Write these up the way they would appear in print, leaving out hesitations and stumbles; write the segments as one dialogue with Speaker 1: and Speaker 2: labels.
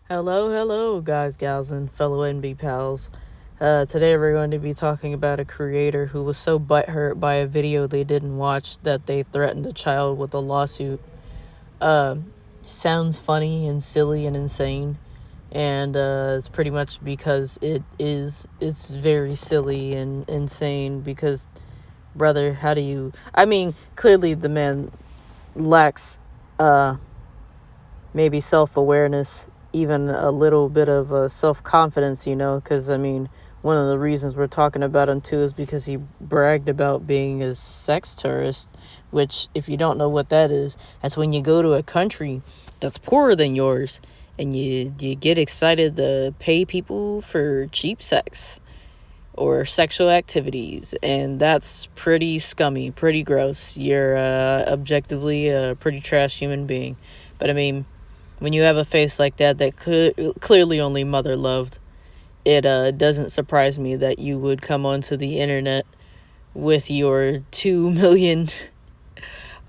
Speaker 1: Hello, guys, gals, and fellow NB pals. Today we're going to be talking about a creator who was so butthurt by a video they didn't watch that they threatened a child with a lawsuit. Uh, Sounds funny and silly and insane, and it's pretty much because it's very silly and insane because, brother, how do you... I mean, clearly the man lacks, maybe self-awareness, even a little bit of self-confidence, because, I mean, one of the reasons we're talking about him, too, is because he bragged about being a sex tourist, which, if you don't know what that is, that's when you go to a country that's poorer than yours, and you get excited to pay people for cheap sex or sexual activities, and that's pretty scummy, pretty gross. You're objectively a pretty trash human being. But I mean, when you have a face like that clearly only mother loved, it doesn't surprise me that you would come onto the internet with your 2 million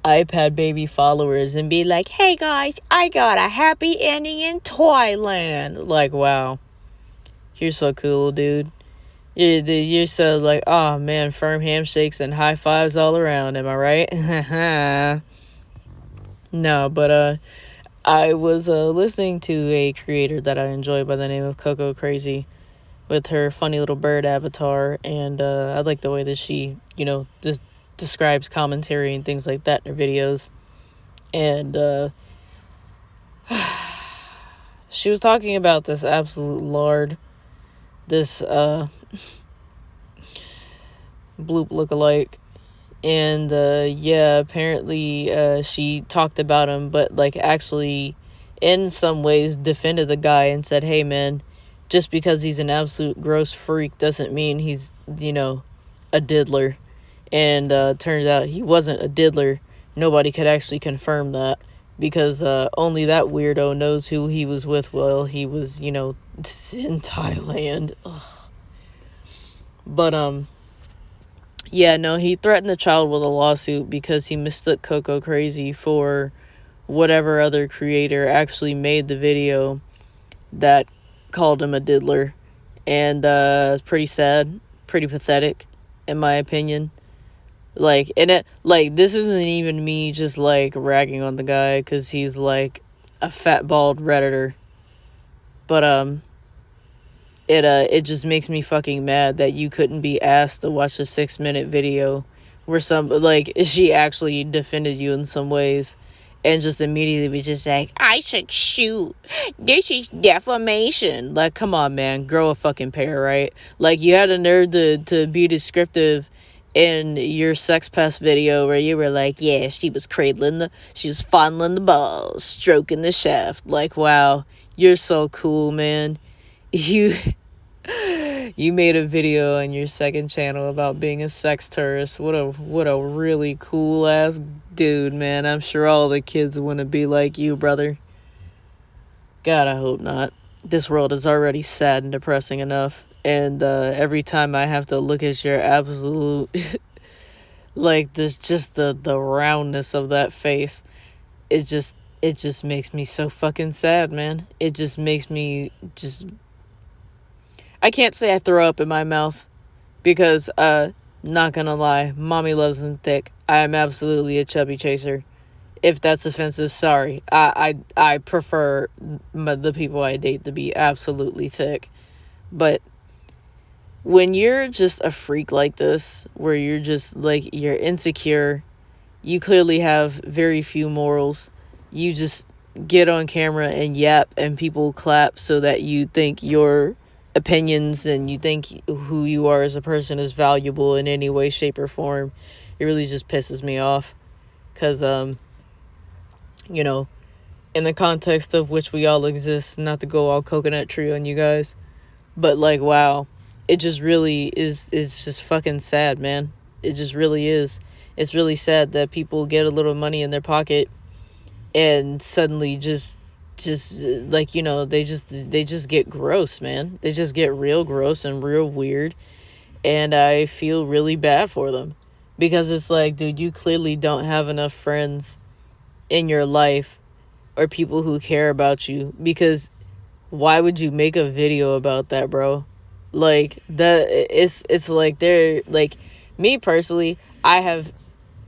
Speaker 1: iPad baby followers and be like, hey guys, I got a happy ending in Thailand. Like, wow, you're so cool, dude. You're so like, oh man, firm handshakes and high fives all around, am I right? No, but I was listening to a creator that I enjoy by the name of Koca with her funny little bird avatar, and I like the way that she, describes commentary and things like that in her videos. And she was talking about this absolute lard, this bloop lookalike. And apparently she talked about him, but like actually in some ways defended the guy and said, hey man, just because he's an absolute gross freak doesn't mean he's, a diddler. And turns out he wasn't a diddler. Nobody could actually confirm that, because only that weirdo knows who he was with while he was, in Thailand. Ugh. But yeah, no, he threatened the child with a lawsuit because he mistook Coco Crazy for whatever other creator actually made the video that called him a diddler. And it's pretty sad, pretty pathetic, in my opinion. Like, and it, like, this isn't even me just, like, ragging on the guy because he's, like, a fat, bald Redditor. But, it just makes me fucking mad that you couldn't be asked to watch a 6-minute video where she actually defended you in some ways, and just immediately be just like, I should shoot. This is defamation. Like, come on, man. Grow a fucking pair, right? Like, you had a nerve to be descriptive in your sex pest video where you were like, yeah, she was fondling the balls, stroking the shaft. Like, wow, you're so cool, man. You made a video on your second channel about being a sex tourist. What a really cool ass dude, man. I'm sure all the kids want to be like you, brother. God, I hope not. This world is already sad and depressing enough, and every time I have to look at your absolute like this, just the roundness of that face, it just makes me so fucking sad, man. It just makes me just... I can't say I throw up in my mouth because, not gonna lie, mommy loves them thick. I am absolutely a chubby chaser. If that's offensive, sorry. I prefer the people I date to be absolutely thick. But when you're just a freak like this, where you're just, like, you're insecure, you clearly have very few morals, you just get on camera and yap and people clap so that you think your opinions and you think who you are as a person is valuable in any way, shape, or form, it really just pisses me off. Because, in the context of which we all exist, not to go all coconut tree on you guys, but, like, wow, it just really is just fucking sad, man. It just really is. It's really sad that people get a little money in their pocket and suddenly just like, they just get gross, man. They just get real gross and real weird, and I feel really bad for them, because it's like, dude, you clearly don't have enough friends in your life or people who care about you, because why would you make a video about that, bro? Like that, it's like they're like, me personally, I have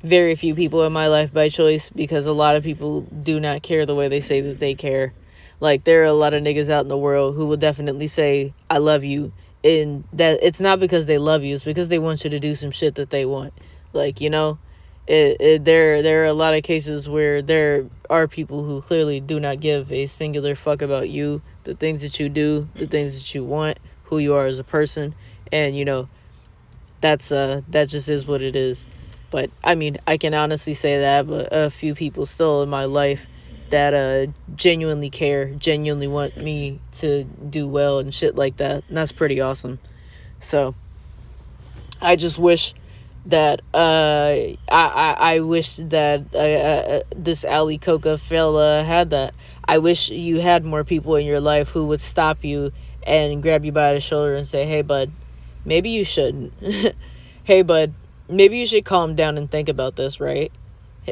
Speaker 1: very few people in my life by choice, because a lot of people do not care the way they say that they care. Like, there are a lot of niggas out in the world who will definitely say I love you, and that it's not because they love you, it's because they want you to do some shit that they want. Like, you know, there are a lot of cases where there are people who clearly do not give a singular fuck about you, the things that you do, the things that you want, who you are as a person. And, you know, that just is what it is. But I mean, I can honestly say that I have a few people still in my life that genuinely care, genuinely want me to do well and shit like that, and that's pretty awesome. So I just wish that I wish that this Ali Koca fella had that. I wish you had more people in your life who would stop you and grab you by the shoulder and say, hey bud, maybe you shouldn't. Hey bud, maybe you should calm down and think about this, right?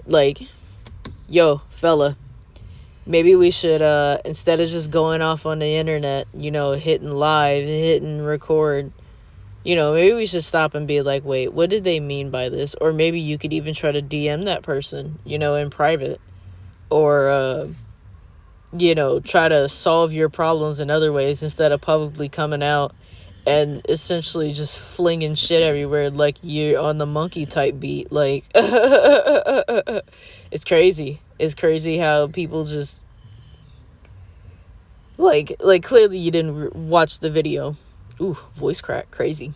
Speaker 1: Like, yo fella, maybe we should, instead of just going off on the internet, you know, hitting live, hitting record, you know, maybe we should stop and be like, wait, what did they mean by this? Or maybe you could even try to DM that person, you know, in private. Or, you know, try to solve your problems in other ways instead of publicly coming out and essentially just flinging shit everywhere like you're on the monkey type beat. Like, it's crazy. It's crazy how people just, like clearly you didn't watch the video. Ooh, voice crack, crazy.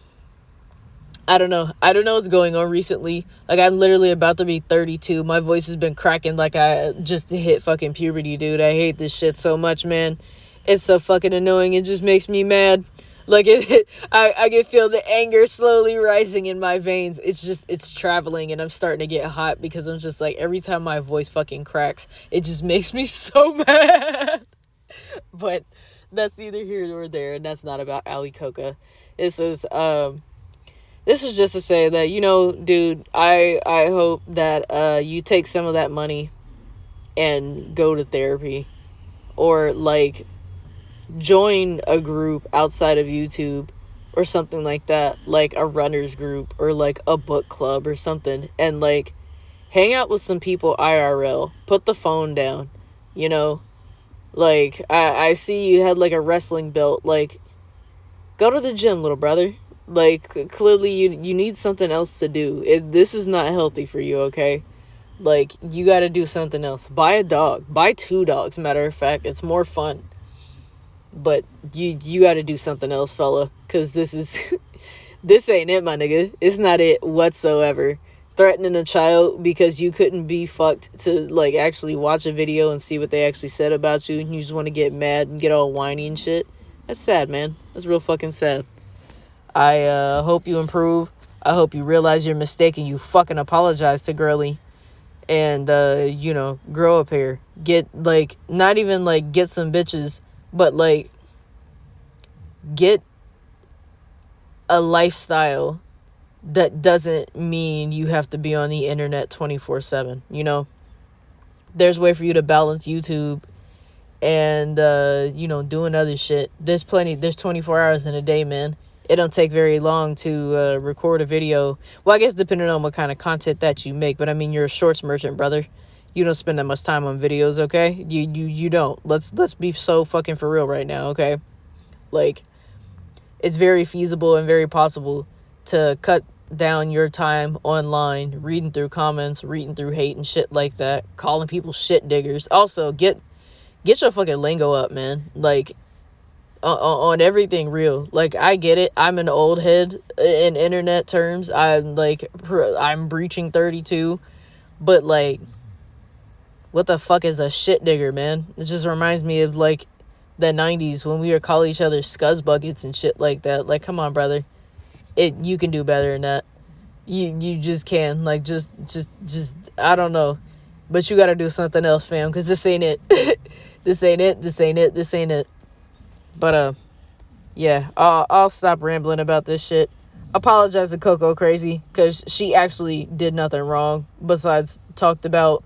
Speaker 1: I don't know what's going on recently. Like, I'm literally about to be 32. My voice has been cracking like I just hit fucking puberty, dude. I hate this shit so much, man. It's so fucking annoying. It just makes me mad. Like, I can feel the anger slowly rising in my veins. It's traveling, and I'm starting to get hot because I'm just like, every time my voice fucking cracks, it just makes me so mad. But that's neither here nor there, and that's not about Ali Koca. This is just to say that, you know, dude, I hope that you take some of that money and go to therapy, or like join a group outside of YouTube or something like that, like a runners group or like a book club or something, and like hang out with some people IRL. Put the phone down, you know. Like, I see you had like a wrestling belt. Like, go to the gym, little brother. Like, clearly you need something else to do. This is not healthy for you, okay? Like, you gotta do something else. Buy a dog. Buy 2 dogs, matter of fact. It's more fun. But you gotta do something else, fella. Because this is... this ain't it, my nigga. It's not it whatsoever. Threatening a child because you couldn't be fucked to, like, actually watch a video and see what they actually said about you, and you just want to get mad and get all whiny and shit. That's sad, man. That's real fucking sad. I hope you improve. I hope you realize your mistake and you fucking apologize to Girly. And, you know, grow up here. Get, like, not even, like, get some bitches, but, like, get a lifestyle that doesn't mean you have to be on the internet 24/7, you know? There's a way for you to balance YouTube and, you know, doing other shit. There's 24 hours in a day, man. It don't take very long to record a video. Well, I guess depending on what kind of content that you make, but I mean, you're a shorts merchant, brother. You don't spend that much time on videos, okay? You don't. Let's be so fucking for real right now, okay? Like, it's very feasible and very possible to cut down your time online, reading through comments, reading through hate and shit like that, calling people shit diggers. Also, get your fucking lingo up, man. Like, on everything real. Like, I get it. I'm an old head in internet terms. I'm breaching 32, but like, what the fuck is a shit digger, man? It just reminds me of like the 90s when we would call each other scuzz buckets and shit like that. Like, come on, brother. You can do better than that. You just can. Like, just I don't know. But you gotta do something else, fam, because this ain't it. This ain't it. But, yeah, I'll stop rambling about this shit. Apologize to Coco Crazy, because she actually did nothing wrong besides talked about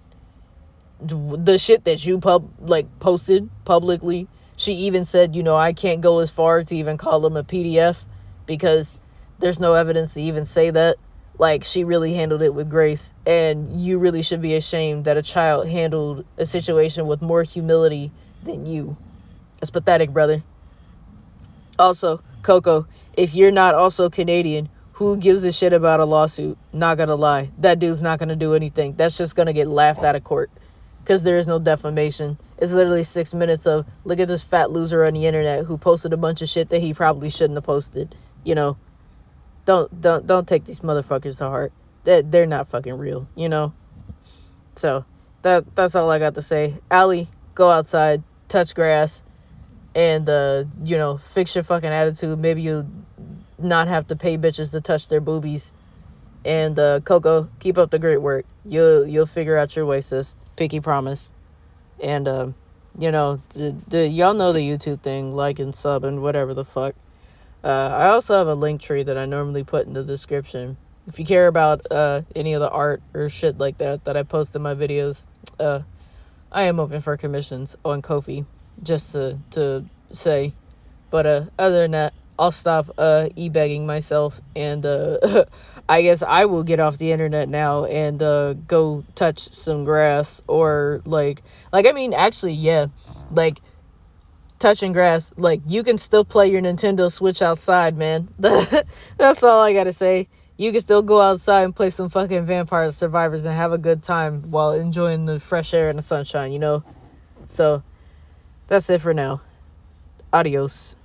Speaker 1: the shit that you posted publicly. She even said, I can't go as far to even call him a PDF because there's no evidence to even say that. Like, she really handled it with grace, and you really should be ashamed that a child handled a situation with more humility than you. It's pathetic, brother. Also, Coco, if you're not also Canadian, who gives a shit about a lawsuit? Not gonna lie. That dude's not gonna do anything. That's just gonna get laughed out of court. Because there is no defamation. It's literally 6 minutes of, look at this fat loser on the internet who posted a bunch of shit that he probably shouldn't have posted. Don't take these motherfuckers to heart. They're not fucking real, So, that's all I got to say. Allie, go outside, touch grass, and, fix your fucking attitude. Maybe you'll not have to pay bitches to touch their boobies. And, Coco, keep up the great work. You'll figure out your way, sis. Pinky promise. And, y'all know the YouTube thing, like and sub and whatever the fuck. I also have a link tree that I normally put in the description. If you care about any of the art or shit like that I post in my videos, I am open for commissions on Ko-fi, just to say. But other than that, I'll stop e-begging myself, and I guess I will get off the internet now and go touch some grass, or actually, yeah, touching grass, you can still play your Nintendo Switch outside, man. That's all I gotta say. You can still go outside and play some fucking Vampire Survivors and have a good time while enjoying the fresh air and the sunshine, So, that's it for now. Adios.